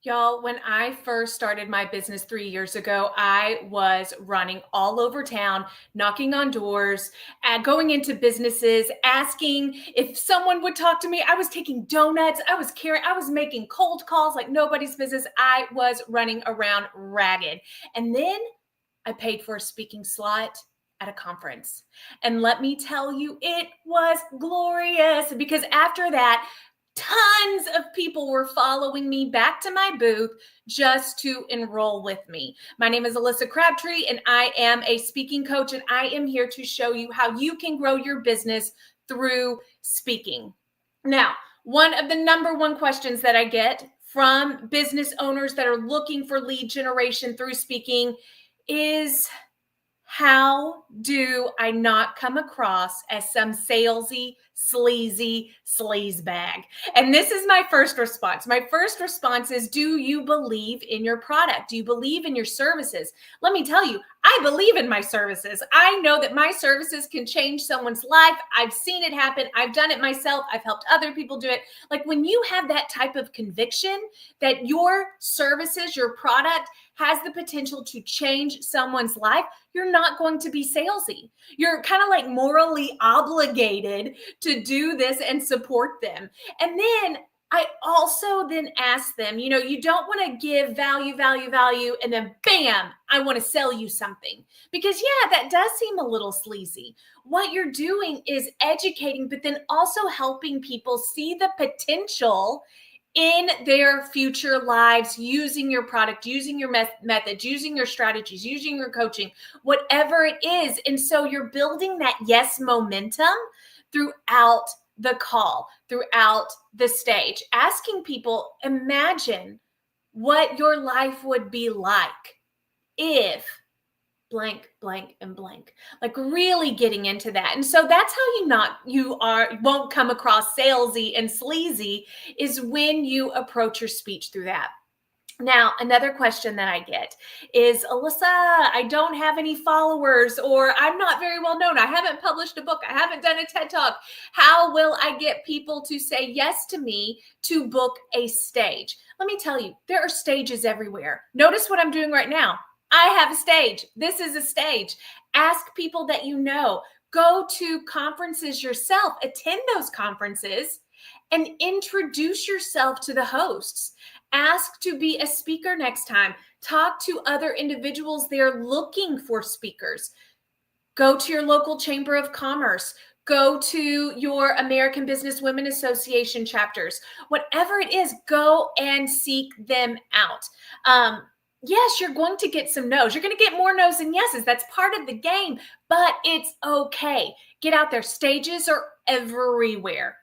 Y'all, when I first started my business 3 years ago, I was running all over town, knocking on doors, going into businesses, asking if someone would talk to me. I was taking donuts. I was making cold calls like nobody's business. I was running around ragged. And then I paid for a speaking slot at a conference. And let me tell you, it was glorious because after that, tons of people were following me back to my booth just to enroll with me. My name is Alyssa Crabtree, and I am a speaking coach, and I am here to show you how you can grow your business through speaking. Now, one of the number one questions that I get from business owners that are looking for lead generation through speaking is, how do I not come across as some salesy, sleazy sleazebag? And this is my first response. My first response is, do you believe in your product? Do you believe in your services? Let me tell you, I believe in my services. I know that my services can change someone's life. I've seen it happen. I've done it myself. I've helped other people do it. Like, when you have that type of conviction that your services, your product has the potential to change someone's life, you're not going to be salesy. You're kind of like morally obligated to do this and support them. And then I also then ask them, you don't want to give value, and then bam, I want to sell you something. Because yeah, that does seem a little sleazy. What you're doing is educating, but then also helping people see the potential in their future lives, using your product, using your methods, using your strategies, using your coaching, whatever it is. And so you're building that yes momentum throughout the call, throughout the stage, asking people, imagine what your life would be like if blank, blank, and blank. Like, really getting into that. And so that's how you won't come across salesy and sleazy, is when you approach your speech through that. Now, another question that I get is, Alyssa, I don't have any followers, or I'm not very well known. I haven't published a book. I haven't done a TED Talk. How will I get people to say yes to me to book a stage? Let me tell you, there are stages everywhere. Notice what I'm doing right now. I have a stage. This is a stage. Ask people that you know. Go to conferences yourself. Attend those conferences and introduce yourself to the hosts. Ask to be a speaker next time. Talk to other individuals there looking for speakers. Go to your local Chamber of Commerce. Go to your American Business Women Association chapters. Whatever it is, go and seek them out. Yes, you're going to get some no's. You're going to get more no's than yeses. That's part of the game, but it's okay. Get out there. Stages are everywhere.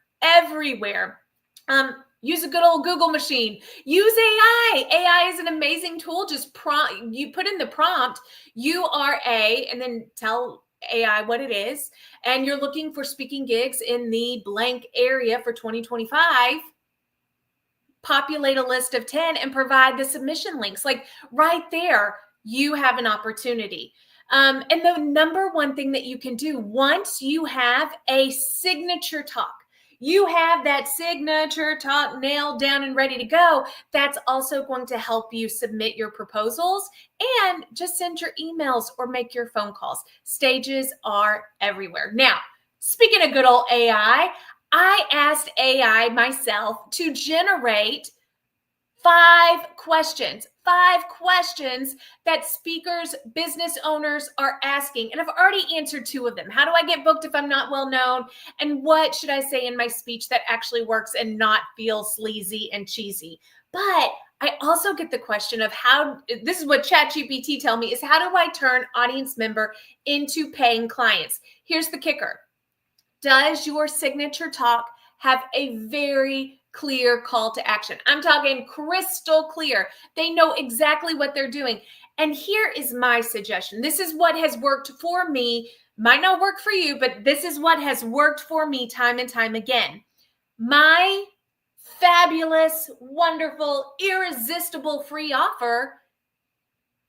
Use a good old Google machine. Use AI. AI is an amazing tool. Just you put in the prompt, you are and then tell AI what it is, and you're looking for speaking gigs in the blank area for 2025. Populate a list of 10 and provide the submission links. Like, right there, you have an opportunity. And the number one thing that you can do, once you have a signature talk, you have that signature talk nailed down and ready to go, that's also going to help you submit your proposals and just send your emails or make your phone calls. Stages are everywhere. Now, speaking of good old AI, I asked AI myself to generate 5 questions that speakers, business owners are asking. And I've already answered 2 of them. How do I get booked if I'm not well known? And what should I say in my speech that actually works and not feel sleazy and cheesy? But I also get the question of this is what ChatGPT tell me, is how do I turn audience member into paying clients? Here's the kicker. Does your signature talk have a very clear call to action? I'm talking crystal clear. They know exactly what they're doing. And here is my suggestion. This is what has worked for me. Might not work for you, but this is what has worked for me time and time again. My fabulous, wonderful, irresistible free offer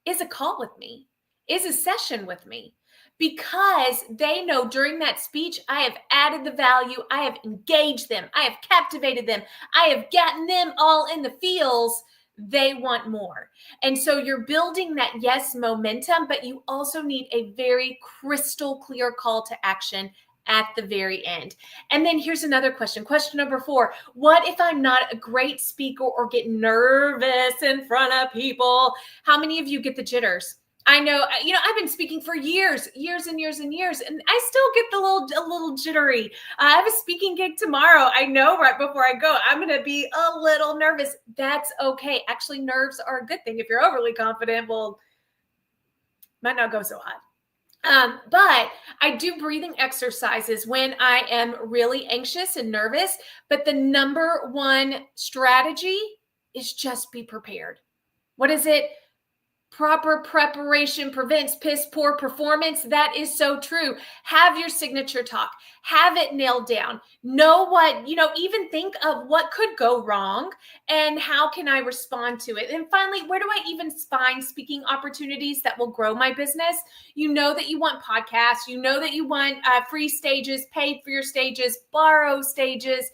is a call with me, is a session with me. Because they know during that speech, I have added the value, I have engaged them, I have captivated them, I have gotten them all in the feels they want more. And so you're building that yes momentum, but you also need a very crystal clear call to action at the very end. And then here's another question. Question number 4. What if I'm not a great speaker or get nervous in front of people? How many of you get the jitters? I know, I've been speaking for years and years, and I still get a little jittery. I have a speaking gig tomorrow. I know right before I go, I'm going to be a little nervous. That's okay. Actually, nerves are a good thing. If you're overly confident, well, might not go so hot. But I do breathing exercises when I am really anxious and nervous. But the number one strategy is just be prepared. What is it? Proper preparation prevents piss poor performance. That is so true. Have your signature talk. Have it nailed down. Know what, even think of what could go wrong and how can I respond to it. And finally, where do I even find speaking opportunities that will grow my business? You know that you want podcasts. You know that you want free stages, paid for your stages, borrow stages.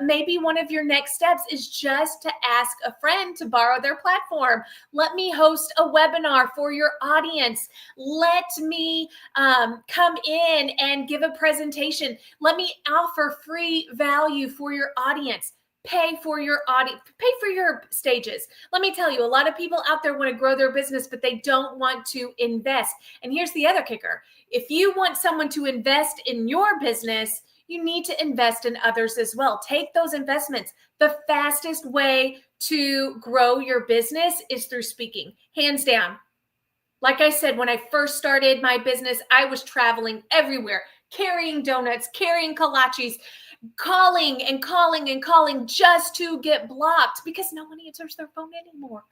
Maybe one of your next steps is just to ask a friend to borrow their platform. Let me host a webinar for your audience. Let me come in and give a presentation. Let me offer free value for your audience. Pay for your audience, pay for your stages. Let me tell you, a lot of people out there want to grow their business, but they don't want to invest. And here's the other kicker. If you want someone to invest in your business, you need to invest in others as well. Take those investments. The fastest way to grow your business is through speaking, hands down. Like I said, when I first started my business, I was traveling everywhere, carrying donuts, carrying kolaches, calling and calling and calling just to get blocked because no one answers their phone anymore.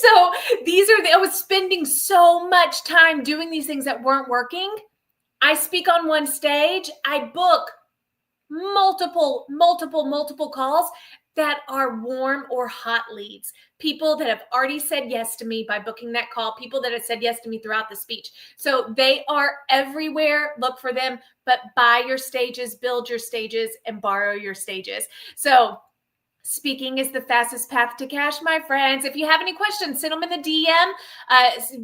So I was spending so much time doing these things that weren't working. I speak on one stage, I book multiple calls that are warm or hot leads. People that have already said yes to me by booking that call, people that have said yes to me throughout the speech. So they are everywhere. Look for them, but buy your stages, build your stages, and borrow your stages. So speaking is the fastest path to cash, my friends. If you have any questions, send them in the DM,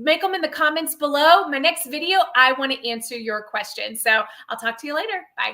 make them in the comments below. My next video, I want to answer your questions. So I'll talk to you later. Bye.